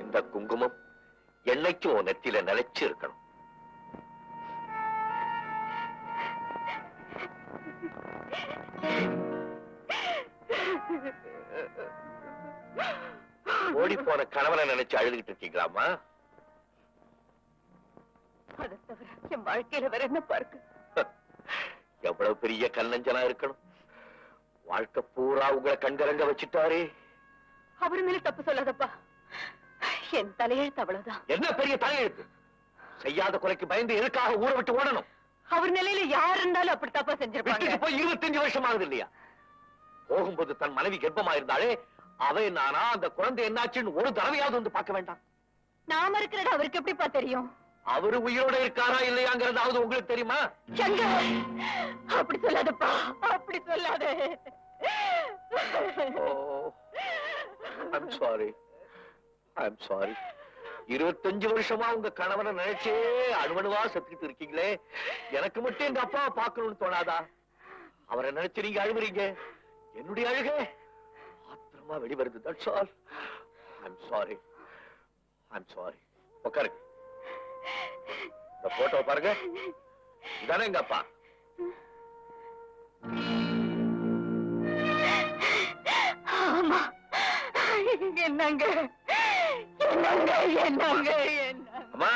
இந்த குங்குமம் என்னைக்கும் உன் நெத்தியில நிலைச்சு இருக்கணும். ஓடி போன கணவனை நினைச்சு அழுதுகிட்டு இருக்கீங்களாமா? அதை தவிர என் வாழ்க்கையில வேற என்ன பாருக்கு? எவ்வளவு பெரிய கல்லஞ்சனா இருக்கணும். வாழ்க்கை பூரா உங்களை கண்கரங்க வச்சுட்டாரே. அவர் மேல தப்பு சொல்லாதப்பா. என் தலையெழுத்து அவ்வளவுதான். என்ன பெரிய தலையெழுத்து? செய்யாத குறைக்கு பயந்து எதுக்காக ஊரை விட்டு ஓடணும்? அவர் நிலையில யார் இருந்தாலும் அப்படி தப்பா செஞ்சிருப்பாங்க. போய் 25 வருஷம் ஆகுது இல்லையா? போகும்போது தன் மனைவி கர்ப்பமா இருந்தாலே அவை நானா அந்த குழந்தை என்னாச்சுன்னு ஒரு தடவையாவது வந்து பார்க்க வேண்டாம். நாம இருக்கிறது அவருக்கு எப்படிப்பா தெரியும்? அவரு உயிரோட இருக்காரா இல்லையாங்கிறதாவது உங்களுக்கு தெரியுமா? அப்படி சொல்லாதப்பா, அப்படி சொல்லாத. I'm sorry. 25 வருஷமா உங்க கணவனை நினைச்சே அணுவணுவா செத்துக்கிட்டு இருக்கீங்களே. எனக்கு மட்டும் எங்க அப்பாவை பார்க்கணும்னு தோணாதா? அவரை நினைச்சு நீங்க அழுவுறீங்க. என்னுடைய அழுக ஆத்திரமா வெளிவருது. That's all. I'm sorry. உட்காருங்க. இந்த போட்டோ பாருங்க. இதானே எங்க அப்பா? ஆமா. என்னங்க அம்மா,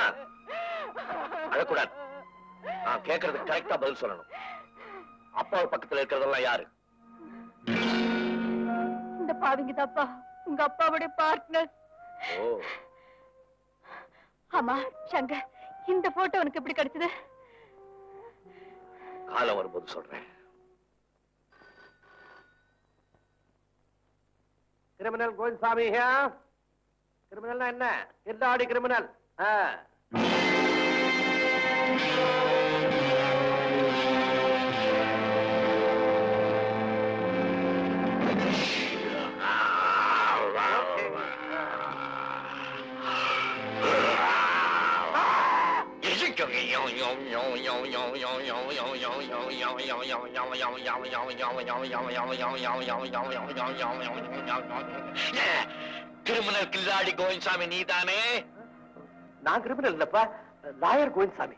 அழக்கூடாது. நான் கேட்கறதுக்கு கரெக்டா பதில் சொல்லணும். அப்பாவை பக்கத்துல இருக்கிறதெல்லாம் யாரு? இந்த பாவிங்க தாப்பா, உங்க அப்பாவுடைய பார்ட்னர். ஆமா சங்கர், இந்த போட்டோ உனக்கு எப்படி கிடைச்சது? காலம் வரும்போது சொல்றேன். கிரிமினல் கோவிந்தசாமி. கிரிமினல்னா என்ன? கில்லாடி கிரிமினல். கிரிமினல் கில்லாடி கோவிந்தசாமி நீதானே? நான் கிரிமினல் இல்லப்பா, லாயர் கோவிந்தசாமி.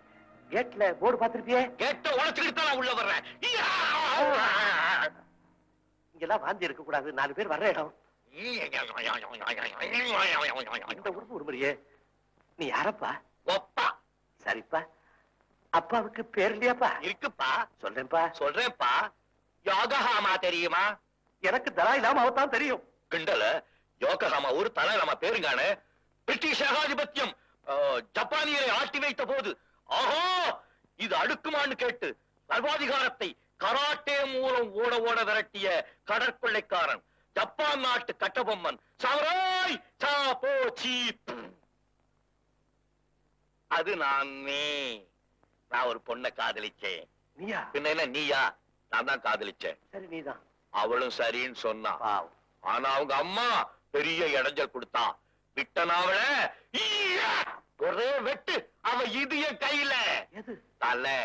கேட்ல போர்டு பாத்திருப்பியே? கேட்ட உழைச்சுக்கிட்டு தான் உள்ள வர்றேன். இங்கெல்லாம் வாந்தி இருக்க கூடாது. 4 பேர் வர்ற இடம். இந்த உறுப்பு உருமுறையே. நீ யாரப்பா? ஒப்பா. சரிப்பா. அப்பாவுக்கு பேர் இல்லையாப்பா? இருக்குப்பா. சொல்றேன்ப்பா. யோகஹாமா தெரியுமா? எனக்கு தலாயிலாம அவத்தான் தெரியும். கிண்டல. யோகஹாமா ஒரு தலாயிலாமா பேருங்கானே. பிரிட்டிஷ் ஏகாதிபத்தியம் ஜப்பானியரை ஆட்டி வைத்த போது ஆஹா இது அடுக்குமான்னு கேட்டு சர்வாதிகாரத்தை கராட்டே மூலம் ஓட ஓட விரட்டிய கடற்கொள்ளைக்காரன் ஜப்பான் நாட்டு கட்டபொம்மன் சாவராய் சாப்போ சீப். அது நானே. நான் ஒரு பொண்ணை காதலிச்சேன். நீயா? பின்ன என்ன நீயா? நான் தான் காதலிச்சேன். சரி நீதான். அவளும் சரின்னு சொன்னா. ஆனா அவங்க அம்மா பெரிய இடைஞ்சல் கொடுத்தா. விட்டனாவள ஒரே வெட்டு. அவ இது என் கையில. எது? தலை.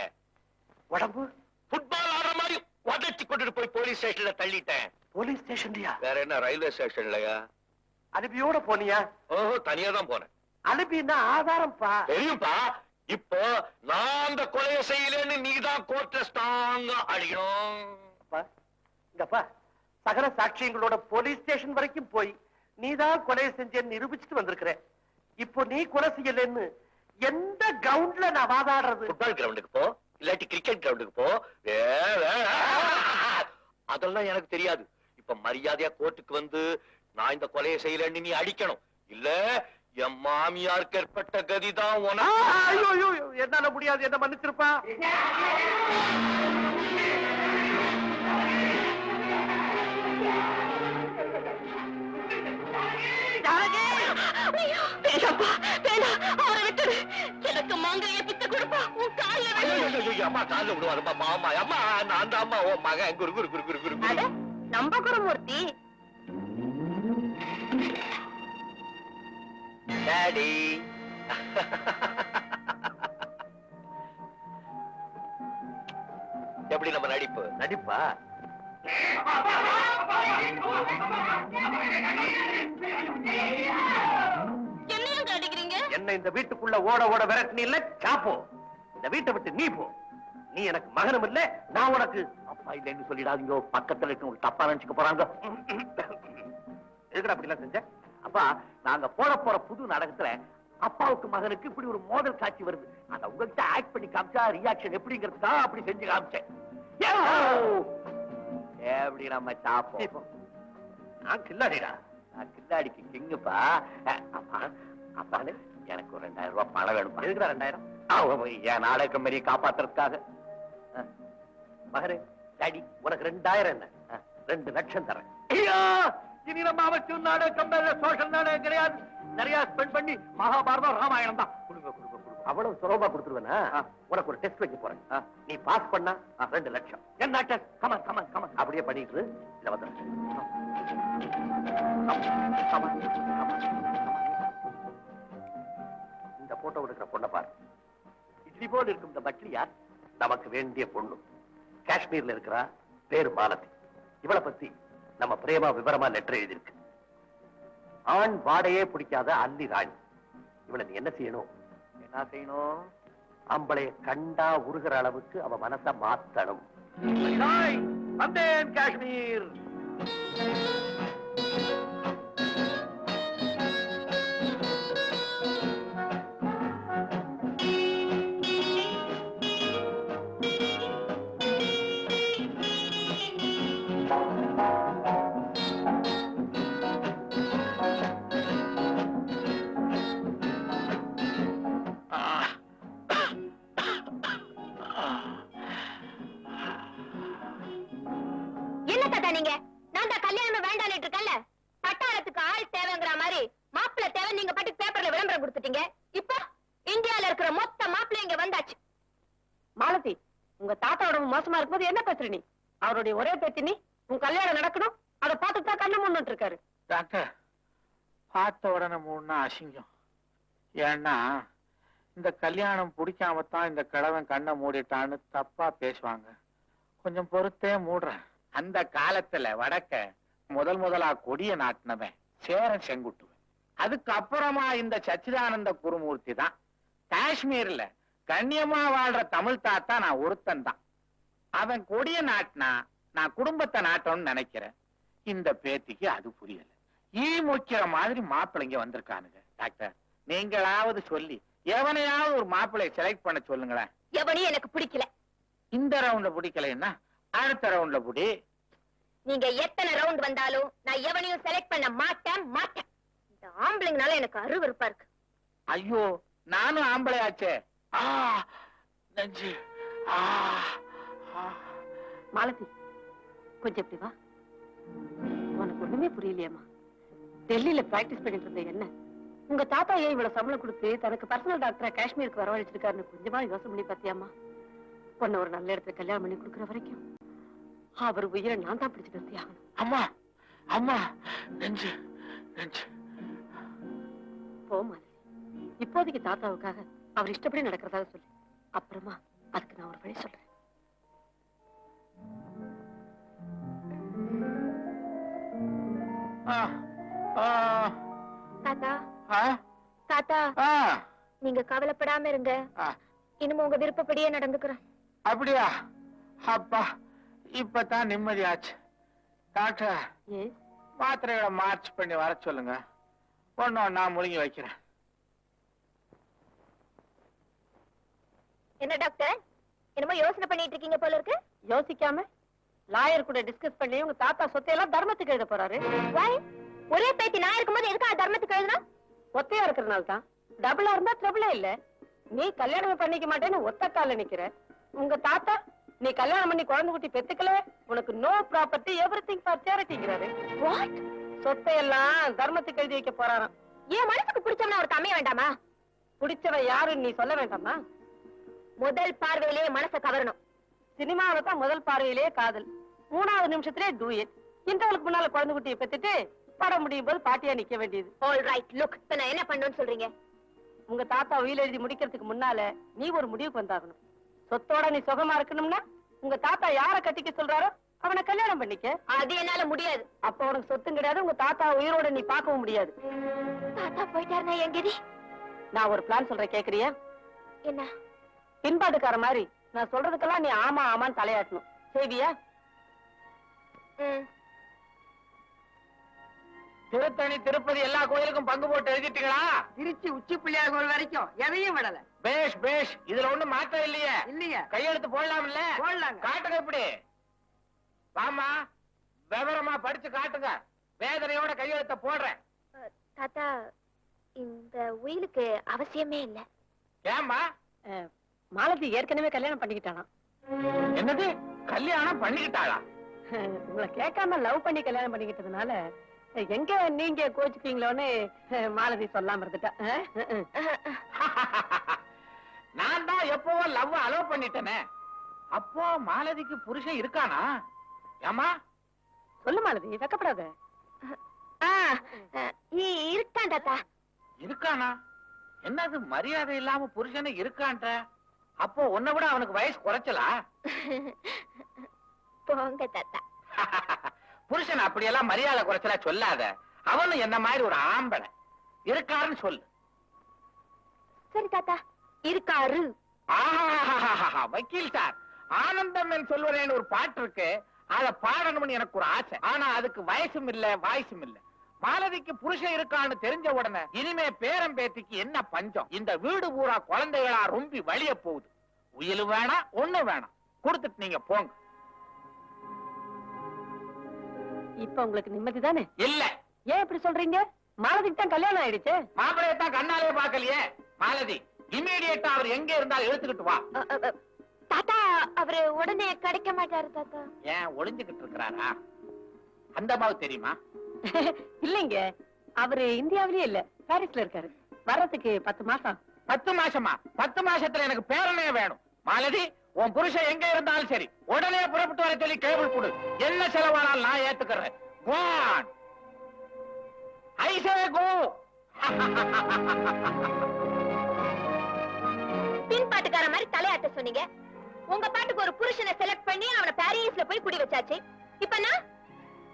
உடம்பு ஃபுட்பால் ஆடுற மாதிரி உதச்சி கொண்டுட்டு போய் போலீஸ் ஸ்டேஷன்ல தள்ளிட்டேன். போலீஸ் ஸ்டேஷன்லயா? வேற என்ன ரயில்வே ஸ்டேஷன்லயா? அனுப்பியோட போனியா? ஓஹோ, தனியா தான் போனேன். அனுப்பினா ஆதாரம்ப்பா. தெரியும்பா. இப்போ நான் அந்த கொலையை செய்யலன்னு நீதான் கோர்ட்ல ஸ்ட்ராங்கா அடிக்கணும். இங்கப்பா, சகல சாட்சியங்களோட போலீஸ் ஸ்டேஷன் வரைக்கும் போய் நீதான் கொலை செஞ்சேன்னு நிரூபிச்சுட்டு வந்திருக்கிற. இப்போ நீ கொலை செய்யலன்னு எந்த கிரவுண்ட்ல நான் வாதாடுறது? ஃபுட்பால் கிரவுண்டுக்கு போ, இல்லாட்டி கிரிக்கெட் கிரவுண்டுக்கு போ. அதெல்லாம் எனக்கு தெரியாது. இப்ப மரியாதையா கோர்ட்டுக்கு வந்து நான் இந்த கொலையை செய்யலன்னு நீ அடிக்கணும். இல்ல என் மாமியாருக்கு ஏற்பட்ட கதிதான் உனக்கு. என்னால முடியாது, என்ன மன்னிச்சிருப்பா. எனக்கு மாங்கையை பித்த கொடுப்பா. உன் காலில் அம்மா காலில் விடுவாருமா. மாமா அம்மா நான் தான் அம்மா. ஓ மகன் குரு குரு குரு குரு குரு குரு. நம்ப குருமூர்த்தி. டாடி. எப்படி நம்ம நடிப்பு? நடிப்பா? என்ன என்ன இந்த வீட்டுக்குள்ள ஓட ஓட விரட்டினி இல்ல சாப்போ. இந்த வீட்டை விட்டு நீ போ. நீ எனக்கு மகனும் இல்ல, நான் உனக்கு அப்பா இல்லைன்னு சொல்லிடாதீங்க. பக்கத்துல இருக்க தப்பா நினைச்சுக்க போறாங்க. எதுக்குடா அப்படி எல்லாம் செஞ்ச? அப்பா, நாங்க போற புது நாடகத்துல அப்பாவுக்கு மகனுக்கு இப்படி ஒரு மோதல் காட்சி வருது. அத உங்ககிட்ட ஆக்ட் பண்ணி காமிச்சா ரியாக்ஷன் எப்படிங்கிறதுக்கா அப்படி செஞ்சு காமிச்சேன். எப்படி நம்ம சாப்போம்? நான் கில்லாடிடா. நான் கில்லாடிக்கு கிங்குப்பா. அப்பா, அப்பானு எனக்கு ஒரு 2000 ரூபாய் பணம் வேணும். எதுக்குடா 2000? என் நாடக கம்பெனியை காப்பாத்துறதுக்காக. மகனே, டாடி உனக்கு 2000 என்ன? 2 லட்சம் தரேன். ஐயா, இனி நம்ம அவசியம் நாடக கம்பெனியில சோஷல் நாடகம் கிடையாது. நிறைய ஸ்பெண்ட் பண்ணி மகாபாரதம் ராமாயணம் தான். அவ்வளவு சுலபமா கொடுத்துருவேனா? உனக்கு ஒரு டெஸ்ட் வைக்க போறேன். நீ பாஸ் பண்ணா 2 லட்சம். என்ன டெஸ்ட்? Come on come on come on. அப்படியே பண்ணிட்டு இல்ல வந்து இந்த போட்டோ எடுக்கிற பொண்ணை பாரு. இட்லி போல் இருக்கும் இந்த பட்லி யார்? நமக்கு வேண்டிய பொண்ணு. காஷ்மீர்ல இருக்கிறா, பேரு மாலதி. இவளை பத்தி நம்ம பிரேமா விவரமா லெட்டர் எழுதியிருக்கு. ஆண் வாடையே பிடிக்காத அல்லி ராணி. இவளை நீ என்ன செய்யணும்? என்ன செய்யணும்? அம்பளைய கண்டா உருகிற அளவுக்கு அவ மனச மாத்தணும். வந்தேன் காஷ்மீர். நீங்க நான் தான் கல்யாணம் வேண்டாம்னு இருக்கல. பட்டாளத்துக்கு ஆள் தேவைங்கிற மாதிரி மாப்பிள்ளை தேவை நீங்க பாட்டுக்கு பேப்பர்ல விளம்பரம் கொடுத்துட்டீங்க. இப்போ இந்தியால இருக்கிற மொத்த மாப்பிள்ளை இங்க வந்தாச்சு. மாலதி, உங்க தாத்தாவோட மோசமா இருக்கும்போது என்ன பேசுற நீ? அவருடைய ஒரே பேத்தி நீ. உன் கல்யாணம் நடக்கணும், அதை பார்த்துட்டு தான் கண்ணு முன்னுட்டு இருக்காரு. டாக்டர், பார்த்த உடனே மூணுனா அசிங்கம். ஏன்னா இந்த கல்யாணம் பிடிக்காமத்தான் இந்த கிழவன் கண்ணை மூடிட்டான்னு தப்பா பேசுவாங்க. கொஞ்சம் பொறுத்தே மூடுறேன். அந்த காலத்துல வடக்க முதலா கொடிய நாட்டினவன் சேரன் செங்குட்டுவன். அதுக்கப்புறமா இந்த சச்சிதானந்த குருமூர்த்தி தான். காஷ்மீர்ல கண்ணியமா வாழ்ற தமிழ் தாத்தா நான் ஒருத்தன் தான். அவன் கொடிய நாட்டினா நான் குடும்பத்தை நாட்டணும்னு நினைக்கிறேன். இந்த பேத்திக்கு அது புரியல. ஈ முக்கிற மாதிரி மாப்பிள்ளைங்க வந்திருக்கானுங்க. டாக்டர், நீங்களாவது சொல்லி எவனையாவது ஒரு மாப்பிள்ளைய செலக்ட் பண்ண சொல்லுங்களேன். எவனையும் எனக்கு பிடிக்கல. இந்த ரவுண்ட்ல பிடிக்கலன்னா அடுத்த ரவுண்ட்ல புடி. நீங்க எத்தனை ரவுண்ட் வந்தாலும் நான் எவனையும் செலக்ட் பண்ண மாட்டேன். இந்த ஆம்பளைங்கனால எனக்கு அருவருப்பா இருக்கு. ஐயோ, நானும் ஆம்பளை ஆச்சே. நெஞ்சு. மாலதி, கொஞ்சம் எப்படி வா. உனக்கு ஒண்ணுமே புரியலையம்மா. டெல்லியில பிராக்டிஸ் பண்ணிட்டு இருந்த என்ன உங்க தாத்தா ஏன் இவ்வளவு சம்பளம் கொடுத்து தனக்கு பர்சனல் டாக்டரா காஷ்மீருக்கு வரவழைச்சிருக்காருன்னு கொஞ்சமா யோசனை பண்ணி பாத்தியாமா? பொண்ணு ஒரு நல்ல இடத்துல கல்யாணம் பண்ணி கொடுக்குற வரைக்கும் அவர் உயிரை நான் தான் பிடிச்சு நிறுத்தி ஆகணும். அம்மா அம்மா, நெஞ்சு நெஞ்சு. போமா, இப்போதைக்கு தாத்தாவுக்காக அவர் இஷ்டப்படி நடக்கிறதாக சொல்லு. அப்புறமா அதுக்கு நான் ஒரு வழி சொல்றேன். தாத்தா தாத்தா, நீங்க கவலைப்படாம இருங்க. இனிமே உங்க விருப்பப்படியே நடந்துக்கிறேன். அப்படியா? அப்பா, இப்பதான் நிம்மதியாச்சு. டாக்டர், மாத்திரைகளை மார்ச் பண்ணி வர சொல்லுங்க. ஒன்னும் நான் முழுங்கி வைக்கிறேன். என்ன டாக்டர், என்னமோ யோசனை பண்ணிட்டு இருக்கீங்க போல இருக்கு. யோசிக்காம லாயர் கூட டிஸ்கஸ் பண்ணி உங்க தாத்தா சொத்தையெல்லாம் தர்மத்துக்கு எழுத போறாரு. ஒரே பேத்தி நான் இருக்கும்போது எதுக்காக தர்மத்துக்கு எழுதணும்? ஒத்தையா இருக்கிறதுனால தான். டபுளா இருந்தா ட்ரபிளே இல்ல. நீ கல்யாணம் பண்ணிக்க மாட்டேன்னு ஒத்த கால நிக்கிற. உங்க தாத்தா நீ கல்யாணம் பண்ணி குழந்தை குட்டி பெத்துக்கல, உனக்கு நோ ப்ராப்பர்ட்டி, எவ்ரிதிங் ஃபார் சேரிட்டிங்கிறாரு. வாட்? சொத்தையெல்லாம் தர்மத்துக்கு எழுதி வைக்க போறாராம். ஏன் மனசுக்கு பிடிச்சவன அவருக்கு அமைய வேண்டாமா? பிடிச்சவன் யாருன்னு நீ சொல்ல வேண்டாமா? முதல் பார்வையிலேயே மனசை கவரணும். சினிமாவில தான் முதல் பார்வையிலேயே காதல், 3வது நிமிஷத்திலே டூயட். இன்டர்வலுக்கு முன்னால குழந்தை குட்டியை பெத்துட்டு படம் முடியும் போது பாட்டியா நிக்க வேண்டியது. ஆல் ரைட், லுக், இப்ப நான் என்ன பண்ணணும்னு சொல்றீங்க? உங்க தாத்தா உயிர் எழுதி முடிக்கிறதுக்கு முன்னால நீ ஒரு முடிவுக்கு வந்தாகணும். சொத்தோட நீ சுகமா இருக்கணும்னா உங்க தாத்தா யார கட்டிக்க சொல்றாரோ அவனை கல்யாணம் பண்ணிக்க. அது என்னால முடியாது. அப்ப உனக்கு சொத்தும் கிடையாது, உங்க தாத்தா உயிரோட நீ பார்க்கவும் முடியாது. தாத்தா போயிட்டாருன்னா எங்கதி நான் ஒரு பிளான் சொல்றேன், கேக்குறியா? என்ன? பின்பாட்டுக்கார மாதிரி நான் சொல்றதுக்கெல்லாம் நீ ஆமா ஆமான்னு தலையாட்டணும். செய்வியா? திருத்தணி திருப்பதி எல்லா கோயிலுக்கும் பங்கு போட்டு எழுதிட்டீங்களா? திருச்சி உச்சி பிள்ளையார் கோயில் வரைக்கும் எதையும் விடல. பேஷ் பேஷ், இதுல ஒண்ணும் மாற்றம் இல்லையே. இல்லைங்க. கையெழுத்து போடலாம்ல? போடலாங்க. காட்டுங்க இப்படி. வாமா, விவரமா படிச்சு காட்டுங்க. வேதனையோட கையெழுத்த போடுறேன். தாத்தா, இந்த உயிலுக்கு அவசியமே இல்ல. ஏம்மா? மாலதி ஏற்கனவே கல்யாணம் பண்ணிக்கிட்டானா? என்னது, கல்யாணம் பண்ணிக்கிட்டாளா? உங்களை கேட்காம லவ் பண்ணி கல்யாணம் பண்ணிக்கிட்டதுனால எங்க நீங்க கோச்சுப்பீங்களோன்னு மாலதி சொல்லாம இருந்துட்டா. நான் தான் எப்பவோ லவ் அலோவ் பண்ணிட்டேனே. அப்போ மாலதிக்கு புருஷன் இருக்கானா? ஏமா சொல்லு மாலதி, வெக்கப்படாத. இருக்கான் தாத்தா. இருக்கானா? என்னது மரியாதை இல்லாம புருஷனை இருக்கான்ற? அப்போ உன்னை விட அவனுக்கு வயசு குறைச்சலா? போங்க தாத்தா. புருஷன் அப்படியெல்லாம் மரியாதை குறைச்சலா சொல்லாத. அவனும் என்ன மாதிரி ஒரு ஆம்பளை. இருக்காருன்னு சொல்லு. சரி தாத்தா, இருக்காரு. ஆஹா, வக்கீல் சார், ஆனந்தம் என் சொல்வரேன்னு ஒரு பாட்டு இருக்கு. அத பாடணும்னு எனக்கு ஒரு ஆசை. ஆனா அதுக்கு வயசும் இல்ல வாய்ஸும் இல்ல. மாலதிக்கு புருஷன் இருக்கான்னு தெரிஞ்ச உடனே இனிமே பேரம் பேத்திக்கு என்ன பஞ்சம்? இந்த வீடு பூரா குழந்தைகளா ரொம்ப வழிய போகுது. உயிலு வேணாம், ஒண்ணு வேணாம். கொடுத்துட்டு நீங்க போங்க. இப்ப உங்களுக்கு நிம்மதி தானே? இல்ல. ஏன் இப்படி சொல்றீங்க? மாலதிக்கு தான் கல்யாணம் ஆயிடுச்சு. மாப்பிளையத்தான் கண்ணாலே பாக்கலையே. மாலதி, இம்மீடியட்டா அவர் எங்க இருந்தாலும் எடுத்துக்கிட்டு வா. தாத்தா, அவரு உடனே கிடைக்க மாட்டாரு தாத்தா. ஏன் ஒளிஞ்சுக்கிட்டு இருக்கிறாரா? அந்த அம்மாவுக்கு தெரியுமா? இல்லைங்க, அவரு இந்தியாவிலேயே இல்ல, பாரிஸ்ல இருக்காரு. வர்றதுக்கு 10 மாசம். 10 மாசமா? 10 மாசத்துல எனக்கு பேரனே வேணும். மாலதி, உன் புருஷன் எங்க இருந்தாலும் சரி, உடனே புறப்பட்டு வர சொல்லி கேபிள் கொடு. என்ன செலவானாலும் நான் ஏத்துக்கிறேன். Go on. I say go. பின்பாட்டுக்கார மாதிரி தலையாட்ட சொன்னீங்க. உங்க பாட்டுக்கு ஒரு புருஷனை செலக்ட் பண்ணி அவனை பாரிஸ்ல போய் குடி வச்சாச்சு. இப்ப நான்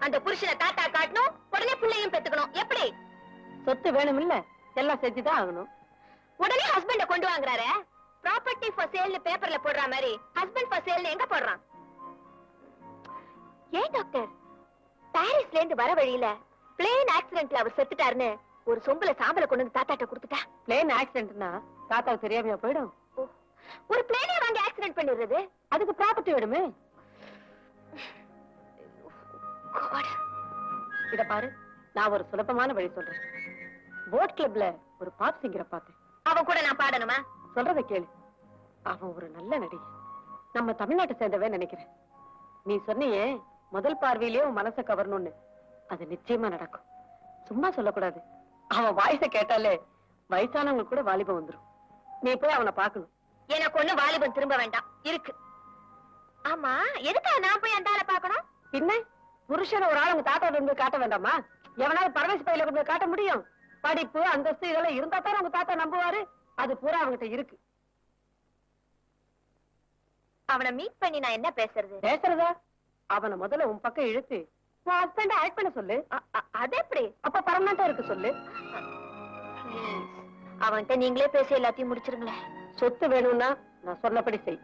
அந்த புருஷனை தாத்தா காட்டணும், உடனே பிள்ளையும் பெத்துக்கணும். எப்படி? சொத்து வேணும் இல்ல, எல்லாம் செஞ்சுதான் ஆகணும். உடனே ஹஸ்பண்ட கொண்டு வாங்குறாரு. ப்ராப்பர்ட்டி ஃபார் சேல்னு பேப்பர்ல போடுற மாதிரி ஹஸ்பண்ட் ஃபார் சேல்னு எங்க போடுறான்? ஏன் டாக்டர், பாரிஸ்ல இருந்து வர வழியில பிளேன் ஆக்சிடென்ட்ல அவர் செத்துட்டாருன்னு ஒரு சொம்புல சாம்பல கொண்டு வந்து தாத்தாட்ட கொடுத்துட்டா. பிளேன் ஆக்சிடென்ட்னா தாத்தாவுக்கு தெரியாமையா போயிடும்? ஒரு பிளேனே வாங்கி ஆக்சிடென்ட் பண்ணிடுறது. அதுக்கு ப்ராப்பர்ட்டி வேணுமே. இத பாரு, நான் ஒரு சுலபமான வழி சொல்றேன். போட் கிளப்ல ஒரு பாப் சிங்கரை பார்த்தேன். அவன் கூட நான் பாடணுமா? சொல்றத கேளு. அவன் ஒரு நல்ல நடிகை. நம்ம தமிழ்நாட்டை சேர்ந்தவன் நினைக்கிறேன். நீ சொன்னியே முதல் பார்வையிலேயே உன் மனசை கவரணும்னு, அது நிச்சயமா நடக்கும். சும்மா சொல்லக்கூடாது. அவன் வாய்ஸ கேட்டாலே வயசானவங்க கூட வாலிபம் வந்துரும். நீ போய் அவனை பார்க்கணும். எனக்கு ஒண்ணு வாலிபம் திரும்ப வேண்டாம், இருக்கு. ஆமா, எதுக்காக நான் போய் அந்த ஆளை பார்க்கணும்? பின்ன புருஷன் ஒரு ஆள் உங்க தாத்தா கொண்டு போய் காட்ட வேண்டாமா? எவனாவது பரவேசி பையில கொண்டு போய் காட்ட முடியும்? படிப்பு அந்தஸ்து இதெல்லாம் இருந்தா தான் உங்க தாத்தா நம்புவாரு. அது பூரா அவங்கிட்ட இருக்கு. அவனை மீட் பண்ணி நான் என்ன பேசுறது? பேசுறதா? அவனை முதல்ல உன் பக்கம் இழுத்து உன் ஹஸ்பண்ட ஆக்ட் பண்ண சொல்லு. அது எப்படி? அப்ப பர்மனண்டா இருக்கு சொல்லு. அவன்கிட்ட நீங்களே பேசி எல்லாத்தையும் முடிச்சிருங்களேன். சொத்து வேணும்னா நான் சொன்னபடி செய்.